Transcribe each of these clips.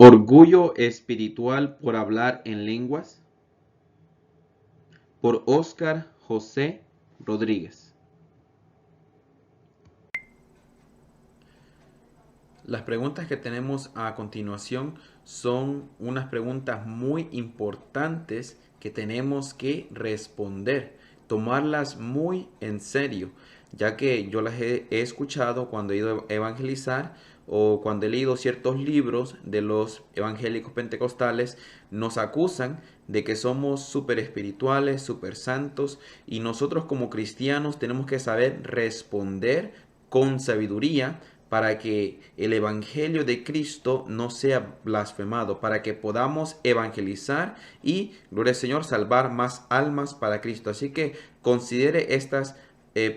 Orgullo espiritual por hablar en lenguas, por Óscar José Rodríguez. Las preguntas que tenemos a continuación son unas preguntas muy importantes que tenemos que responder, tomarlas muy en serio, ya que yo las he escuchado cuando he ido a evangelizar o cuando he leído ciertos libros de los evangélicos pentecostales. Nos acusan de que somos súper espirituales, súper santos, y nosotros como cristianos tenemos que saber responder con sabiduría para que el evangelio de Cristo no sea blasfemado, para que podamos evangelizar y, gloria al Señor, salvar más almas para Cristo. Así que considere estas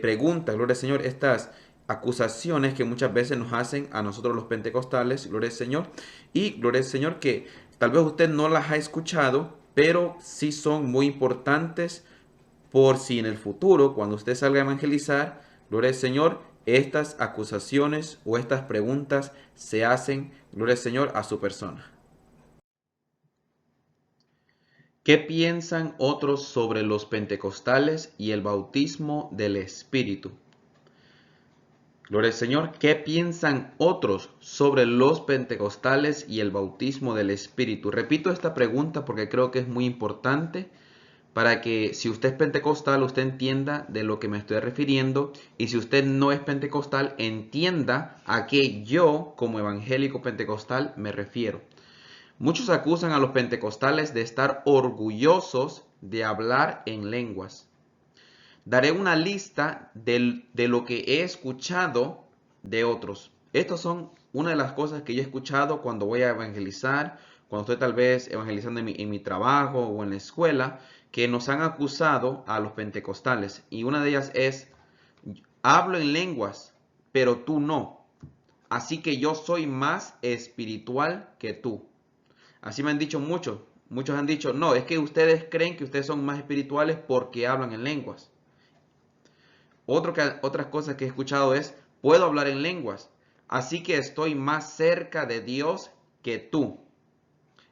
preguntas, gloria al Señor, estas acusaciones que muchas veces nos hacen a nosotros los pentecostales, gloria al Señor, y gloria al Señor que tal vez usted no las ha escuchado, pero sí son muy importantes por si en el futuro, cuando usted salga a evangelizar, gloria al Señor, estas acusaciones o estas preguntas se hacen, gloria al Señor, a su persona. ¿Qué piensan otros sobre los pentecostales y el bautismo del Espíritu? Gloria al Señor. ¿Qué piensan otros sobre los pentecostales y el bautismo del Espíritu? Repito esta pregunta porque creo que es muy importante para que si usted es pentecostal, usted entienda de lo que me estoy refiriendo, y si usted no es pentecostal, entienda a qué yo, como evangélico pentecostal, me refiero. Muchos acusan a los pentecostales de estar orgullosos de hablar en lenguas. Daré una lista de lo que he escuchado de otros. Estas son una de las cosas que yo he escuchado cuando voy a evangelizar, cuando estoy tal vez evangelizando en mi trabajo o en la escuela, que nos han acusado a los pentecostales. Y una de ellas es, hablo en lenguas, pero tú no. Así que yo soy más espiritual que tú. Así me han dicho muchos. Muchos han dicho, no, es que ustedes creen que ustedes son más espirituales porque hablan en lenguas. Otras cosas que he escuchado es, puedo hablar en lenguas, así que estoy más cerca de Dios que tú.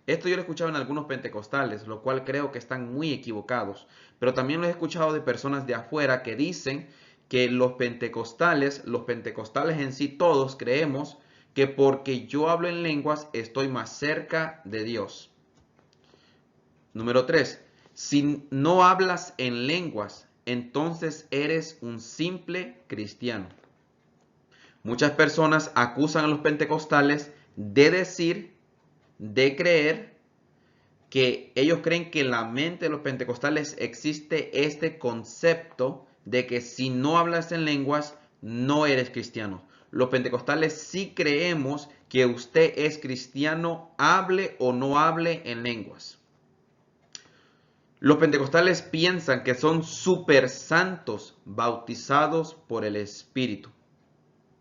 Esto yo lo he escuchado en algunos pentecostales, lo cual creo que están muy equivocados. Pero también lo he escuchado de personas de afuera que dicen que los pentecostales en sí todos creemos que porque yo hablo en lenguas estoy más cerca de Dios. Número 3. Si no hablas en lenguas, entonces eres un simple cristiano. Muchas personas acusan a los pentecostales de decir, de creer, que ellos creen que en la mente de los pentecostales existe este concepto de que si no hablas en lenguas, no eres cristiano. Los pentecostales sí creemos que usted es cristiano, hable o no hable en lenguas. Los pentecostales piensan que son super santos bautizados por el Espíritu.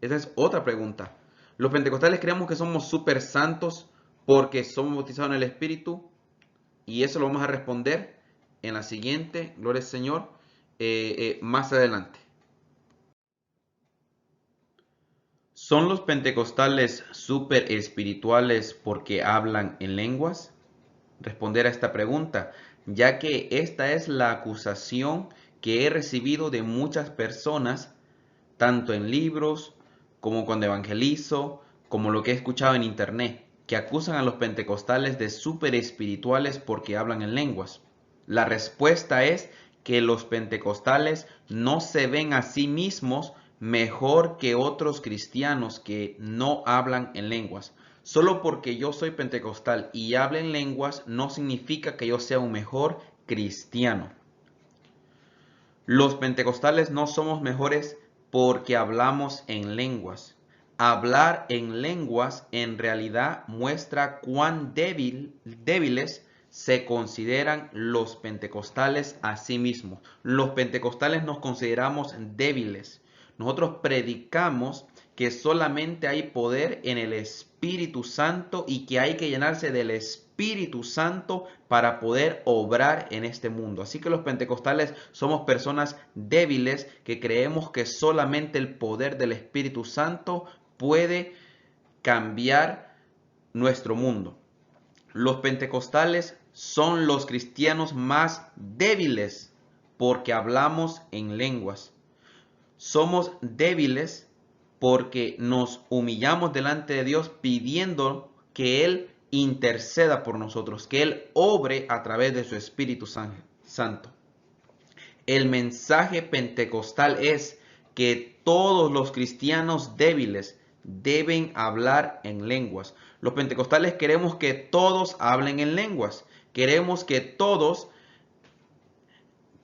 Esa es otra pregunta. Los pentecostales creemos que somos super santos porque somos bautizados en el Espíritu, y eso lo vamos a responder en la siguiente, gloria al Señor, más adelante. ¿Son los pentecostales super espirituales porque hablan en lenguas? Responder a esta pregunta, ya que esta es la acusación que he recibido de muchas personas, tanto en libros, como cuando evangelizo, como lo que he escuchado en internet, que acusan a los pentecostales de súper espirituales porque hablan en lenguas. La respuesta es que los pentecostales no se ven a sí mismos mejor que otros cristianos que no hablan en lenguas. Solo porque yo soy pentecostal y hablo en lenguas no significa que yo sea un mejor cristiano. Los pentecostales no somos mejores porque hablamos en lenguas. Hablar en lenguas en realidad muestra cuán débiles se consideran los pentecostales a sí mismos. Los pentecostales nos consideramos débiles. Nosotros predicamos que solamente hay poder en el Espíritu Santo y que hay que llenarse del Espíritu Santo para poder obrar en este mundo. Así que los pentecostales somos personas débiles que creemos que solamente el poder del Espíritu Santo puede cambiar nuestro mundo. Los pentecostales son los cristianos más débiles porque hablamos en lenguas. Somos débiles porque nos humillamos delante de Dios pidiendo que Él interceda por nosotros, que Él obre a través de su Espíritu Santo. El mensaje pentecostal es que todos los cristianos débiles deben hablar en lenguas. Los pentecostales queremos que todos hablen en lenguas. Queremos que todos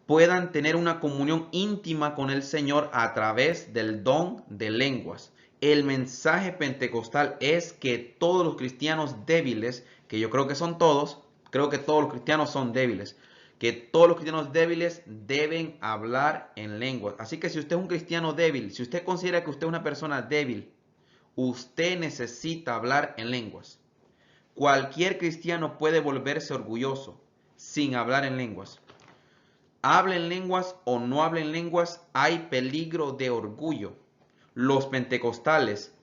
puedan tener una comunión íntima con el Señor a través del don de lenguas. El mensaje pentecostal es que todos los cristianos débiles, que yo creo que son todos, creo que todos los cristianos son débiles, que todos los cristianos débiles deben hablar en lenguas. Así que si usted es un cristiano débil, si usted considera que usted es una persona débil, usted necesita hablar en lenguas. Cualquier cristiano puede volverse orgulloso sin hablar en lenguas. Hable en lenguas o no hable en lenguas, hay peligro de orgullo. Los pentecostales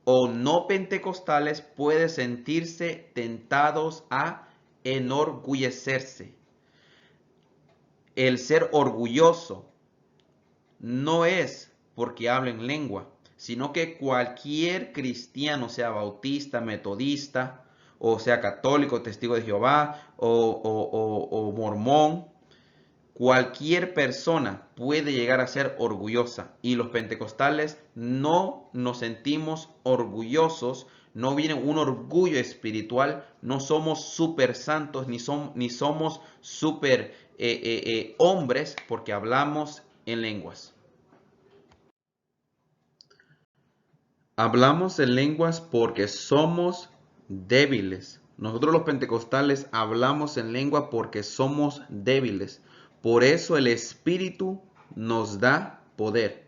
o no pentecostales pueden sentirse tentados a enorgullecerse. El ser orgulloso no es porque hablen lengua, sino que cualquier cristiano, sea bautista, metodista, o sea católico, testigo de Jehová, o mormón, cualquier persona puede llegar a ser orgullosa, y los pentecostales no nos sentimos orgullosos, no viene un orgullo espiritual, no somos súper santos ni somos súper hombres porque hablamos en lenguas. Hablamos en lenguas porque somos débiles. Nosotros los pentecostales hablamos en lengua porque somos débiles. Por eso el Espíritu nos da poder.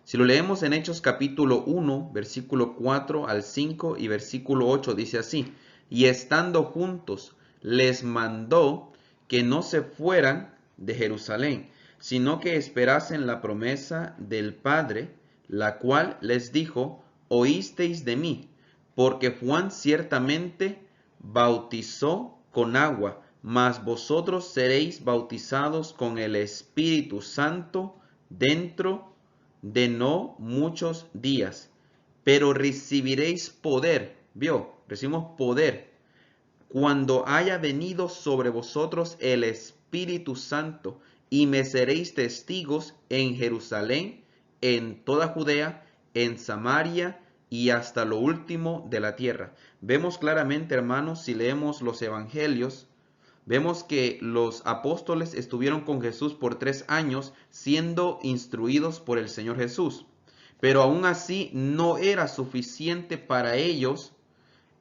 Si lo leemos en Hechos capítulo 1, versículo 4 al 5 y versículo 8, dice así: y estando juntos, les mandó que no se fueran de Jerusalén, sino que esperasen la promesa del Padre, la cual les dijo: oísteis de mí, porque Juan ciertamente bautizó con agua, mas vosotros seréis bautizados con el Espíritu Santo dentro de no muchos días. Pero recibiréis poder, ¿vio? Recibimos poder cuando haya venido sobre vosotros el Espíritu Santo, y me seréis testigos en Jerusalén, en toda Judea, en Samaria y hasta lo último de la tierra. Vemos claramente, hermanos, si leemos los evangelios, vemos que los apóstoles estuvieron con Jesús por 3 años siendo instruidos por el Señor Jesús. Pero aún así no era suficiente para ellos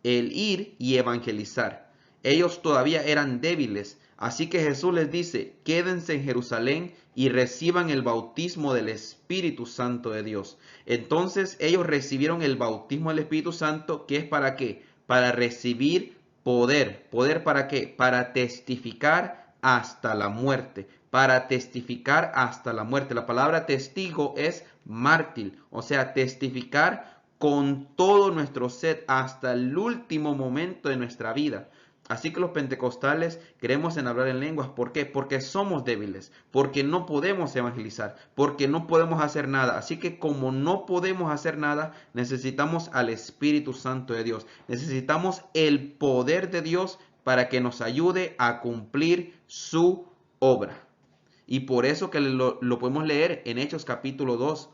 el ir y evangelizar. Ellos todavía eran débiles. Así que Jesús les dice: quédense en Jerusalén y reciban el bautismo del Espíritu Santo de Dios. Entonces ellos recibieron el bautismo del Espíritu Santo, que es ¿para qué? Para recibir poder. ¿Poder para qué? Para testificar hasta la muerte. Para testificar hasta la muerte. La palabra testigo es mártir, o sea, testificar con todo nuestro ser hasta el último momento de nuestra vida. Así que los pentecostales creemos en hablar en lenguas. ¿Por qué? Porque somos débiles, porque no podemos evangelizar, porque no podemos hacer nada. Así que como no podemos hacer nada, necesitamos al Espíritu Santo de Dios. Necesitamos el poder de Dios para que nos ayude a cumplir su obra. Y por eso que lo podemos leer en Hechos capítulo 2,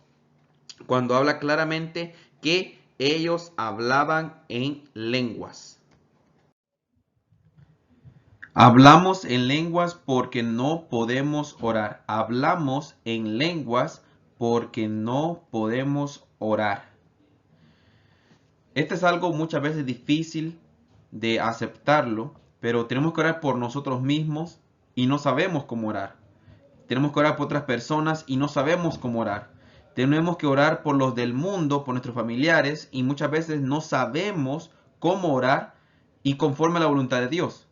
cuando habla claramente que ellos hablaban en lenguas. Hablamos en lenguas porque no podemos orar. Hablamos en lenguas porque no podemos orar. Este es algo muchas veces difícil de aceptarlo, pero tenemos que orar por nosotros mismos y no sabemos cómo orar. Tenemos que orar por otras personas y no sabemos cómo orar. Tenemos que orar por los del mundo, por nuestros familiares, y muchas veces no sabemos cómo orar y conforme a la voluntad de Dios.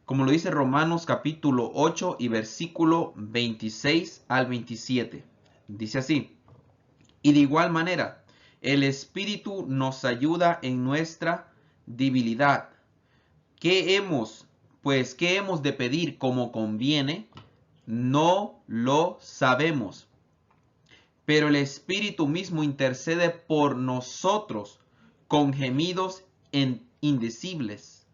Como lo dice Romanos capítulo 8 y versículo 26 al 27. Dice así: y de igual manera, el Espíritu nos ayuda en nuestra debilidad, ¿Qué hemos, pues, qué hemos de pedir como conviene? No lo sabemos. Pero el Espíritu mismo intercede por nosotros con gemidos indecibles.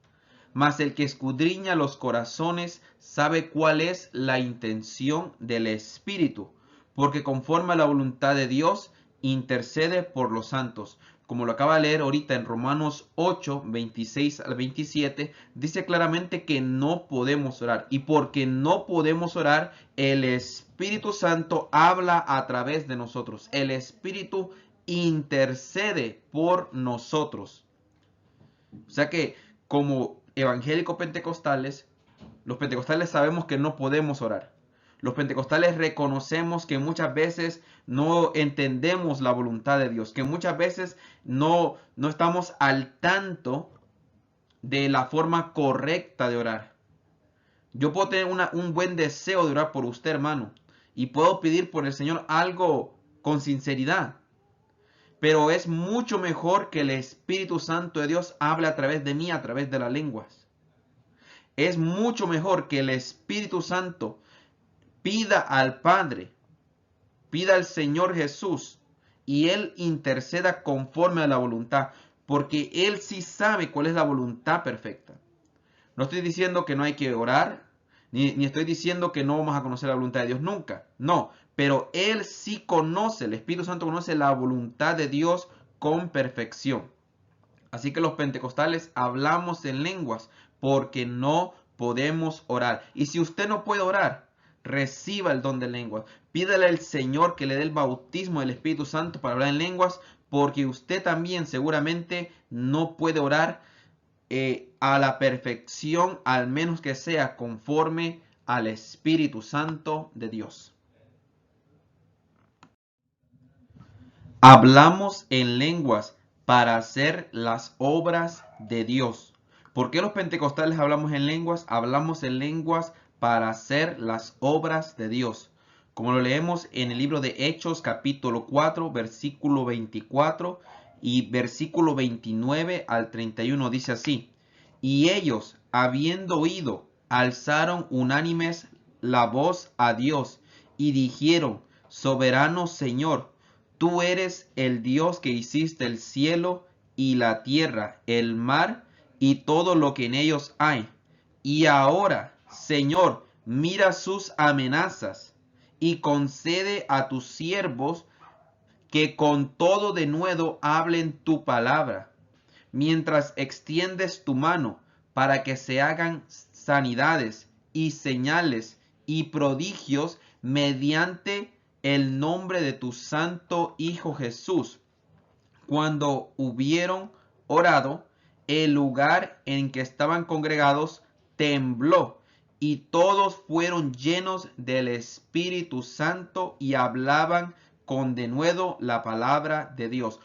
Mas el que escudriña los corazones sabe cuál es la intención del Espíritu, porque conforme a la voluntad de Dios intercede por los santos. Como lo acaba de leer ahorita en Romanos 8, 26 al 27, dice claramente que no podemos orar. Y porque no podemos orar, el Espíritu Santo habla a través de nosotros. El Espíritu intercede por nosotros. O sea que como evangélicos pentecostales, los pentecostales sabemos que no podemos orar. Los pentecostales reconocemos que muchas veces no entendemos la voluntad de Dios, que muchas veces no estamos al tanto de la forma correcta de orar. Yo puedo tener un buen deseo de orar por usted, hermano, y puedo pedir por el Señor algo con sinceridad. Pero es mucho mejor que el Espíritu Santo de Dios hable a través de mí, a través de las lenguas. Es mucho mejor que el Espíritu Santo pida al Padre, pida al Señor Jesús y Él interceda conforme a la voluntad, porque Él sí sabe cuál es la voluntad perfecta. No estoy diciendo que no hay que orar, ni estoy diciendo que no vamos a conocer la voluntad de Dios nunca. No, pero Él sí conoce, el Espíritu Santo conoce la voluntad de Dios con perfección. Así que los pentecostales hablamos en lenguas porque no podemos orar. Y si usted no puede orar, reciba el don de lenguas. Pídale al Señor que le dé el bautismo del Espíritu Santo para hablar en lenguas, porque usted también seguramente no puede orar a la perfección, al menos que sea conforme al Espíritu Santo de Dios. Hablamos en lenguas para hacer las obras de Dios. ¿Por qué los pentecostales hablamos en lenguas? Hablamos en lenguas para hacer las obras de Dios. Como lo leemos en el libro de Hechos capítulo 4, versículo 24 y versículo 29 al 31 dice así: y ellos, habiendo oído, alzaron unánimes la voz a Dios y dijeron: soberano Señor, tú eres el Dios que hiciste el cielo y la tierra, el mar y todo lo que en ellos hay. Y ahora, Señor, mira sus amenazas y concede a tus siervos que con todo denuedo hablen tu palabra, mientras extiendes tu mano para que se hagan sanidades y señales y prodigios mediante el nombre de tu santo Hijo Jesús. Cuando hubieron orado, el lugar en que estaban congregados tembló y todos fueron llenos del Espíritu Santo y hablaban con denuedo la palabra de Dios.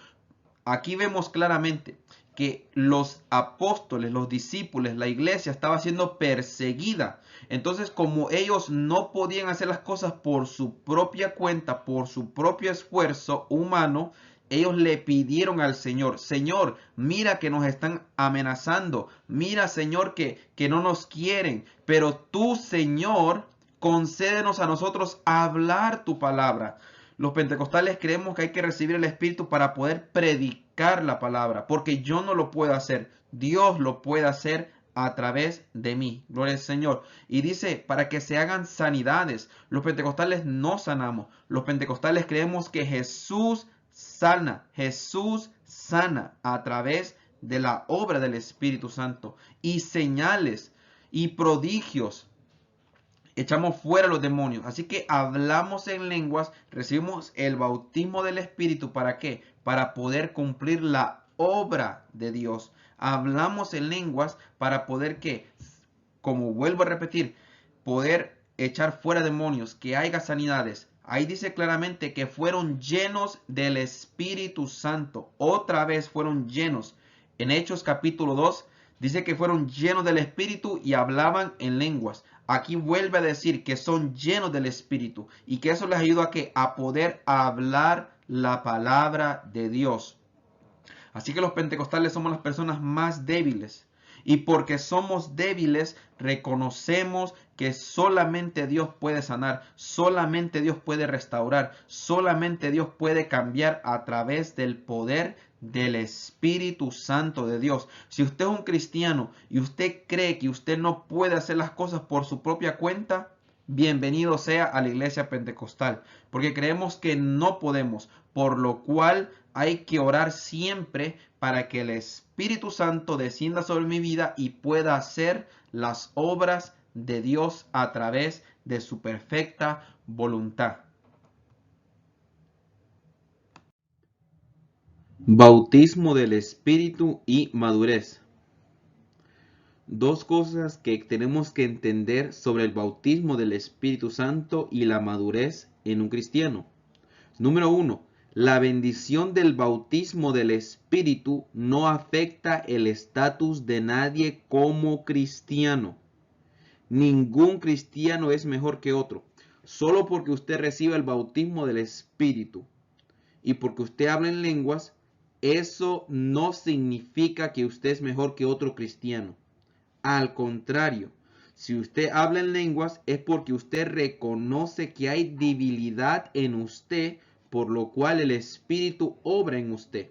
Aquí vemos claramente que los apóstoles, los discípulos, la iglesia estaba siendo perseguida. Entonces, como ellos no podían hacer las cosas por su propia cuenta, por su propio esfuerzo humano, ellos le pidieron al Señor: Señor, mira que nos están amenazando, mira, Señor, que no nos quieren, pero tú, Señor, concédenos a nosotros hablar tu palabra. Los pentecostales creemos que hay que recibir el Espíritu para poder predicar la palabra, porque yo no lo puedo hacer, Dios lo puede hacer a través de mí. Gloria al Señor. Y dice, para que se hagan sanidades. Los pentecostales no sanamos. Los pentecostales creemos que Jesús sana a través de la obra del Espíritu Santo. Y señales y prodigios. Echamos fuera los demonios. Así que hablamos en lenguas, recibimos el bautismo del Espíritu. ¿Para qué? Para poder cumplir la obra de Dios. Hablamos en lenguas para poder que, como vuelvo a repetir, poder echar fuera demonios, que haya sanidades. Ahí dice claramente que fueron llenos del Espíritu Santo. Otra vez fueron llenos. En Hechos capítulo 2 dice que fueron llenos del Espíritu y hablaban en lenguas. Aquí vuelve a decir que son llenos del Espíritu y que eso les ayuda a poder hablar la palabra de Dios. Así que los pentecostales somos las personas más débiles Y porque somos débiles, reconocemos que solamente Dios puede sanar, solamente Dios puede restaurar, solamente Dios puede cambiar a través del poder del Espíritu Santo de Dios. Si usted es un cristiano y usted cree que usted no puede hacer las cosas por su propia cuenta, bienvenido sea a la iglesia pentecostal, porque creemos que no podemos, por lo cual hay que orar siempre para que el Espíritu Santo descienda sobre mi vida y pueda hacer las obras de Dios a través de su perfecta voluntad. Bautismo del Espíritu y madurez. Dos cosas que tenemos que entender sobre el bautismo del Espíritu Santo y la madurez en un cristiano. Número 1. La bendición del bautismo del Espíritu no afecta el estatus de nadie como cristiano. Ningún cristiano es mejor que otro. Solo porque usted reciba el bautismo del Espíritu y porque usted habla en lenguas, eso no significa que usted es mejor que otro cristiano. Al contrario, si usted habla en lenguas es porque usted reconoce que hay debilidad en usted, por lo cual el Espíritu obra en usted.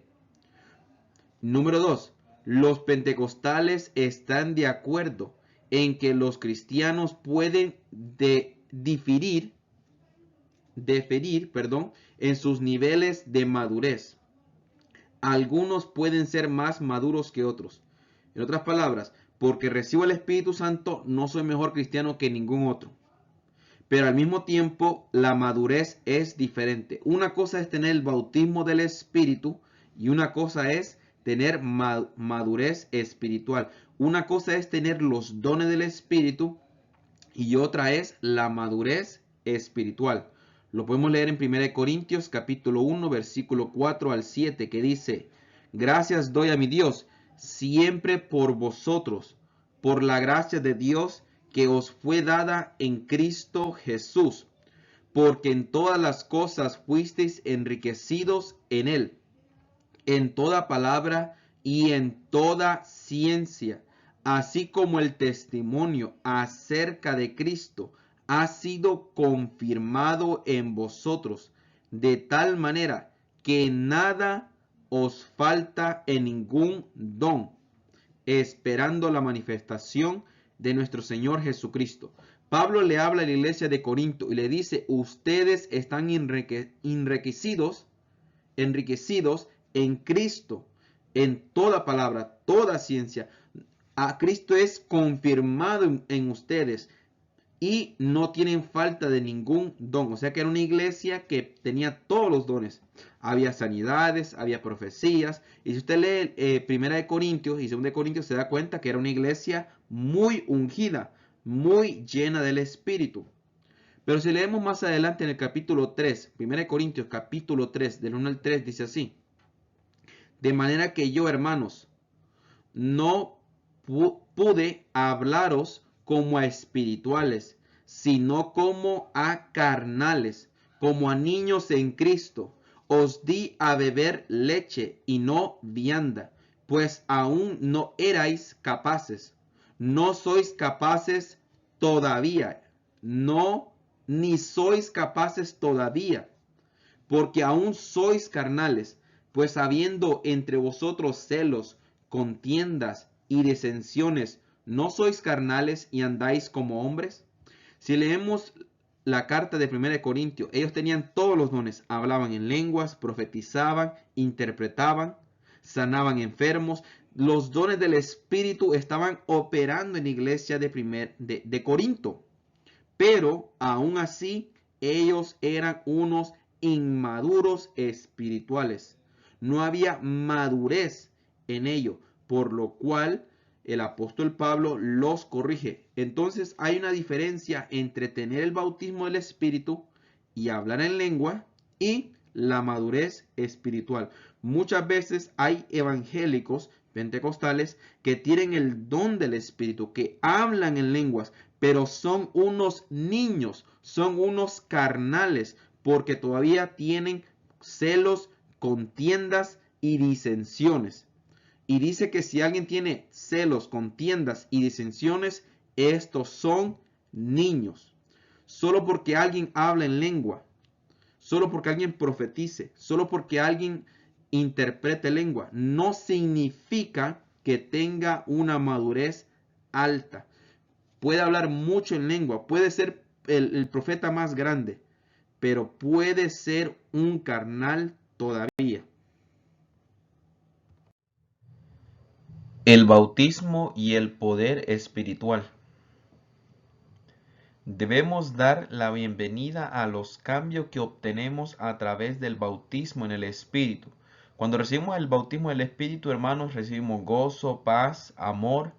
Número 2. Los pentecostales están de acuerdo en que los cristianos pueden diferir en sus niveles de madurez. Algunos pueden ser más maduros que otros. En otras palabras, porque recibo el Espíritu Santo, no soy mejor cristiano que ningún otro. Pero al mismo tiempo, la madurez es diferente. Una cosa es tener el bautismo del Espíritu y una cosa es tener madurez espiritual. Una cosa es tener los dones del Espíritu y otra es la madurez espiritual. Lo podemos leer en 1 Corintios capítulo 1, versículo 4 al 7, que dice: Gracias doy a mi Dios siempre por vosotros, por la gracia de Dios que os fue dada en Cristo Jesús, porque en todas las cosas fuisteis enriquecidos en Él, en toda palabra y en toda ciencia, así como el testimonio acerca de Cristo ha sido confirmado en vosotros, de tal manera que nada os falta en ningún don, esperando la manifestación de nuestro Señor Jesucristo. Pablo le habla a la iglesia de Corinto y le dice: ustedes están enriquecidos en Cristo, en toda palabra, toda ciencia. A Cristo es confirmado en ustedes y no tienen falta de ningún don. O sea que era una iglesia que tenía todos los dones. Había sanidades, había profecías. Y si usted lee 1 Corintios y 2 Corintios, se da cuenta que era una iglesia muy ungida, muy llena del Espíritu. Pero si leemos más adelante en el capítulo 3, 1 Corintios capítulo 3, del 1 al 3, dice así: de manera que yo, hermanos, no pude hablaros como a espirituales, sino como a carnales, como a niños en Cristo. Os di a beber leche y no vianda, pues aún no erais capaces. No sois capaces todavía. No, ni sois capaces todavía, porque aún sois carnales, pues habiendo entre vosotros celos, contiendas y disensiones, ¿no sois carnales y andáis como hombres? Si leemos la carta de 1 Corintios, ellos tenían todos los dones, hablaban en lenguas, profetizaban, interpretaban, sanaban enfermos. Los dones del Espíritu estaban operando en la iglesia de Corinto, pero aún así ellos eran unos inmaduros espirituales. No había madurez en ello, por lo cual el apóstol Pablo los corrige. Entonces hay una diferencia entre tener el bautismo del Espíritu y hablar en lengua y la madurez espiritual. Muchas veces hay evangélicos pentecostales que tienen el don del Espíritu, que hablan en lenguas, pero son unos niños, son unos carnales, porque todavía tienen celos, contiendas y disensiones. Y dice que si alguien tiene celos, contiendas y disensiones, estos son niños. Solo porque alguien habla en lengua, solo porque alguien profetice, solo porque alguien interprete lengua, no significa que tenga una madurez alta. Puede hablar mucho en lengua, puede ser el profeta más grande, pero puede ser un carnal todavía. El bautismo y el poder espiritual. Debemos dar la bienvenida a los cambios que obtenemos a través del bautismo en el Espíritu. Cuando recibimos el bautismo del Espíritu, hermanos, recibimos gozo, paz, amor.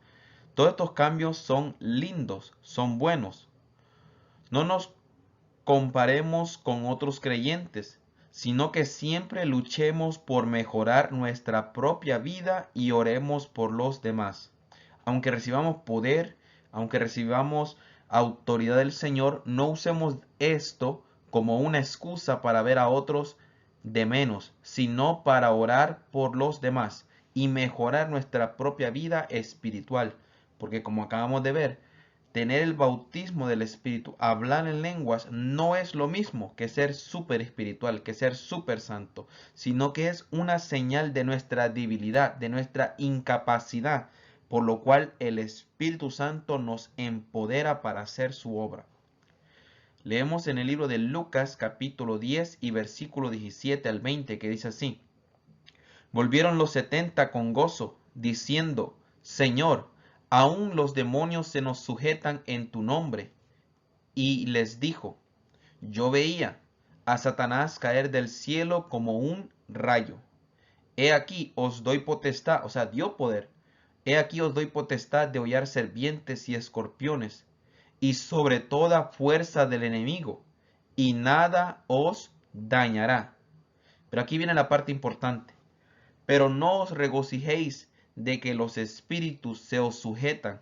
Todos estos cambios son lindos, son buenos. No nos comparemos con otros creyentes, sino que siempre luchemos por mejorar nuestra propia vida y oremos por los demás. Aunque recibamos poder, aunque recibamos autoridad del Señor, no usemos esto como una excusa para ver a otros de menos, sino para orar por los demás y mejorar nuestra propia vida espiritual. Porque como acabamos de ver, tener el bautismo del Espíritu, hablar en lenguas, no es lo mismo que ser súper espiritual, que ser súper santo, sino que es una señal de nuestra debilidad, de nuestra incapacidad, por lo cual el Espíritu Santo nos empodera para hacer su obra. Leemos en el libro de Lucas capítulo 10 y versículo 17 al 20 que dice así: Volvieron los 70 con gozo, diciendo: Señor, aún los demonios se nos sujetan en tu nombre. Y les dijo: Yo veía a Satanás caer del cielo como un rayo. He aquí os doy potestad, o sea, dio poder. He aquí os doy potestad de hollar serpientes y escorpiones, y sobre toda fuerza del enemigo, y nada os dañará. Pero aquí viene la parte importante. Pero no os regocijéis de que los espíritus se os sujetan,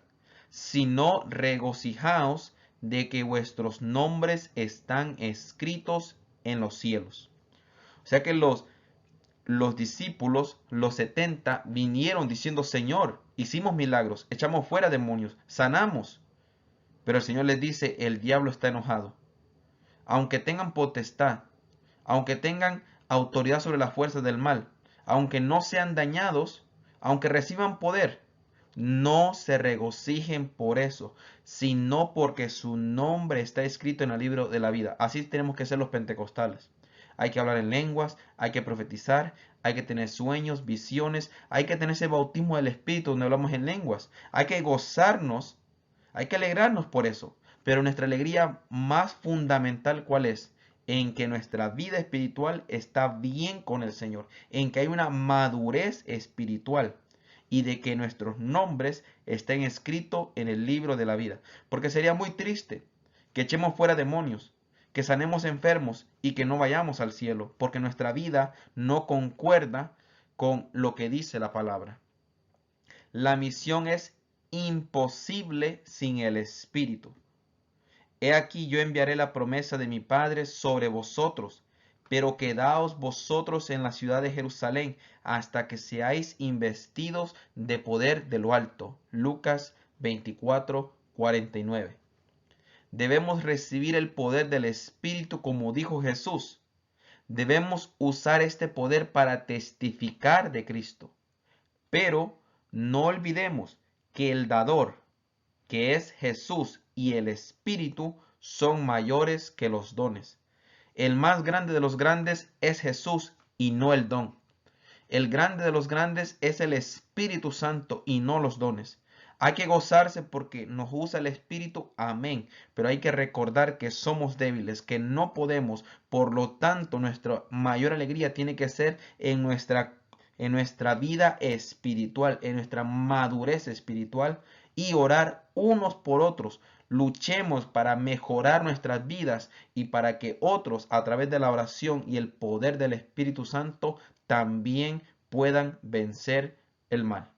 sino regocijaos de que vuestros nombres están escritos en los cielos. O sea que los discípulos, los 70, vinieron diciendo: Señor, hicimos milagros, echamos fuera demonios, sanamos. Pero el Señor les dice: el diablo está enojado. Aunque tengan potestad, aunque tengan autoridad sobre las fuerzas del mal, aunque no sean dañados, aunque reciban poder, no se regocijen por eso, sino porque su nombre está escrito en el libro de la vida. Así tenemos que ser los pentecostales. Hay que hablar en lenguas, hay que profetizar, hay que tener sueños, visiones, hay que tener ese bautismo del Espíritu donde hablamos en lenguas. Hay que gozarnos, hay que alegrarnos por eso. Pero nuestra alegría más fundamental, ¿cuál es? En que nuestra vida espiritual está bien con el Señor, en que hay una madurez espiritual y de que nuestros nombres estén escritos en el libro de la vida. Porque sería muy triste que echemos fuera demonios, que sanemos enfermos y que no vayamos al cielo, porque nuestra vida no concuerda con lo que dice la palabra. La misión es imposible sin el Espíritu. He aquí yo enviaré la promesa de mi Padre sobre vosotros, pero quedaos vosotros en la ciudad de Jerusalén hasta que seáis investidos de poder de lo alto. Lucas 24:49. Debemos recibir el poder del Espíritu como dijo Jesús. Debemos usar este poder para testificar de Cristo. Pero no olvidemos que el dador, que es Jesús, y el Espíritu son mayores que los dones. El más grande de los grandes es Jesús y no el don. El grande de los grandes es el Espíritu Santo y no los dones. Hay que gozarse porque nos usa el Espíritu, amén. Pero hay que recordar que somos débiles, que no podemos. Por lo tanto, nuestra mayor alegría tiene que ser en nuestra vida espiritual, en nuestra madurez espiritual, y orar unos por otros. Luchemos para mejorar nuestras vidas y para que otros, a través de la oración y el poder del Espíritu Santo, también puedan vencer el mal.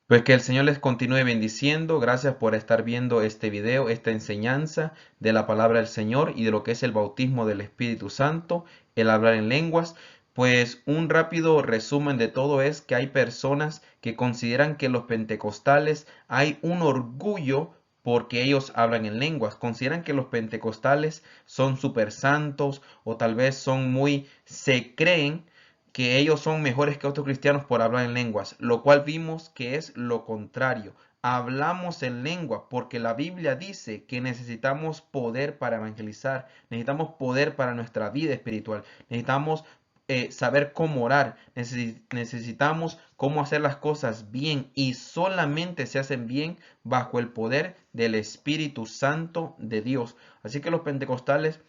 Pues que el Señor les continúe bendiciendo. Gracias por estar viendo este video, esta enseñanza de la palabra del Señor y de lo que es el bautismo del Espíritu Santo, el hablar en lenguas. Pues un rápido resumen de todo es que hay personas que consideran que los pentecostales hay un orgullo porque ellos hablan en lenguas. Consideran que los pentecostales son super santos o tal vez son se creen que ellos son mejores que otros cristianos por hablar en lenguas, lo cual vimos que es lo contrario. Hablamos en lengua porque la Biblia dice que necesitamos poder para evangelizar, necesitamos poder para nuestra vida espiritual, necesitamos saber cómo orar, necesitamos cómo hacer las cosas bien y solamente se hacen bien bajo el poder del Espíritu Santo de Dios. Así que los pentecostales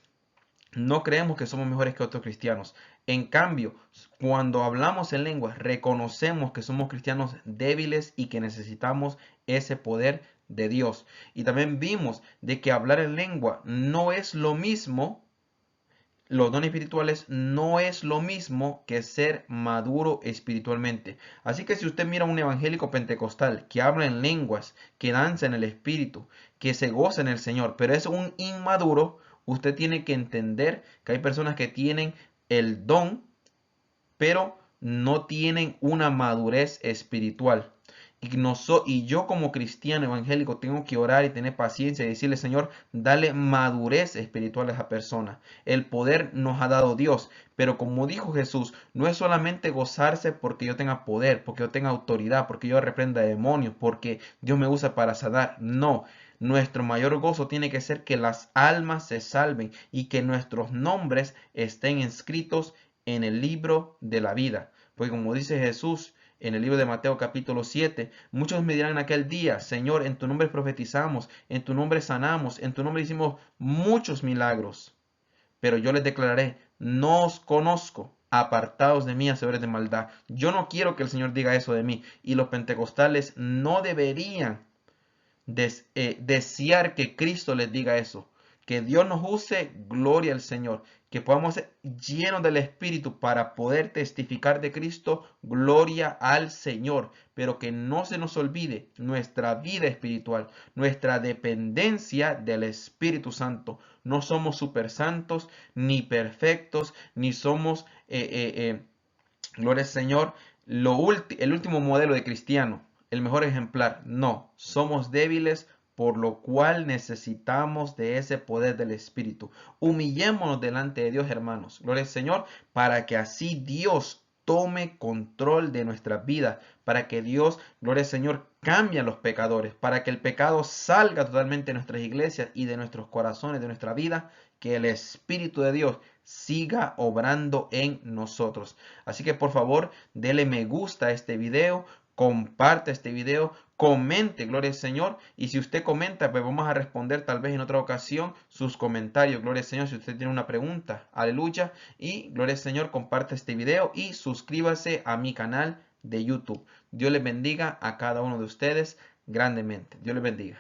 no creemos que somos mejores que otros cristianos. En cambio, cuando hablamos en lenguas, reconocemos que somos cristianos débiles y que necesitamos ese poder de Dios. Y también vimos de que hablar en lengua no es lo mismo, los dones espirituales no es lo mismo que ser maduro espiritualmente. Así que si usted mira a un evangélico pentecostal que habla en lenguas, que danza en el espíritu, que se goza en el Señor, pero es un inmaduro, usted tiene que entender que hay personas que tienen el don, pero no tienen una madurez espiritual. Y yo como cristiano evangélico tengo que orar y tener paciencia y decirle, Señor, dale madurez espiritual a esa persona. El poder nos ha dado Dios, pero como dijo Jesús, no es solamente gozarse porque yo tenga poder, porque yo tenga autoridad, porque yo reprenda demonios, porque Dios me usa para sanar. No, nuestro mayor gozo tiene que ser que las almas se salven y que nuestros nombres estén inscritos en el libro de la vida. Porque como dice Jesús en el libro de Mateo capítulo 7, muchos me dirán en aquel día, Señor, en tu nombre profetizamos, en tu nombre sanamos, en tu nombre hicimos muchos milagros. Pero yo les declararé, no os conozco, apartados de mí, hacedores de maldad. Yo no quiero que el Señor diga eso de mí. Y los pentecostales no deberían desear que Cristo les diga eso. Que Dios nos use, gloria al Señor. Que podamos ser llenos del Espíritu para poder testificar de Cristo, gloria al Señor. Pero que no se nos olvide nuestra vida espiritual, nuestra dependencia del Espíritu Santo. No somos super santos, ni perfectos, ni somos, gloria al Señor, el último modelo de cristiano, el mejor ejemplar. No, somos débiles, por lo cual necesitamos de ese poder del Espíritu. Humillémonos delante de Dios, hermanos. Gloria al Señor, para que así Dios tome control de nuestras vidas, para que Dios, gloria al Señor, cambie a los pecadores, para que el pecado salga totalmente de nuestras iglesias y de nuestros corazones, de nuestra vida, que el Espíritu de Dios siga obrando en nosotros. Así que por favor, dele me gusta a este video, comparte este video, comente, gloria al Señor. Y si usted comenta, pues vamos a responder tal vez en otra ocasión sus comentarios, gloria al Señor. Si usted tiene una pregunta, aleluya. Y gloria al Señor, comparte este video y suscríbase a mi canal de YouTube. Dios les bendiga a cada uno de ustedes grandemente. Dios les bendiga.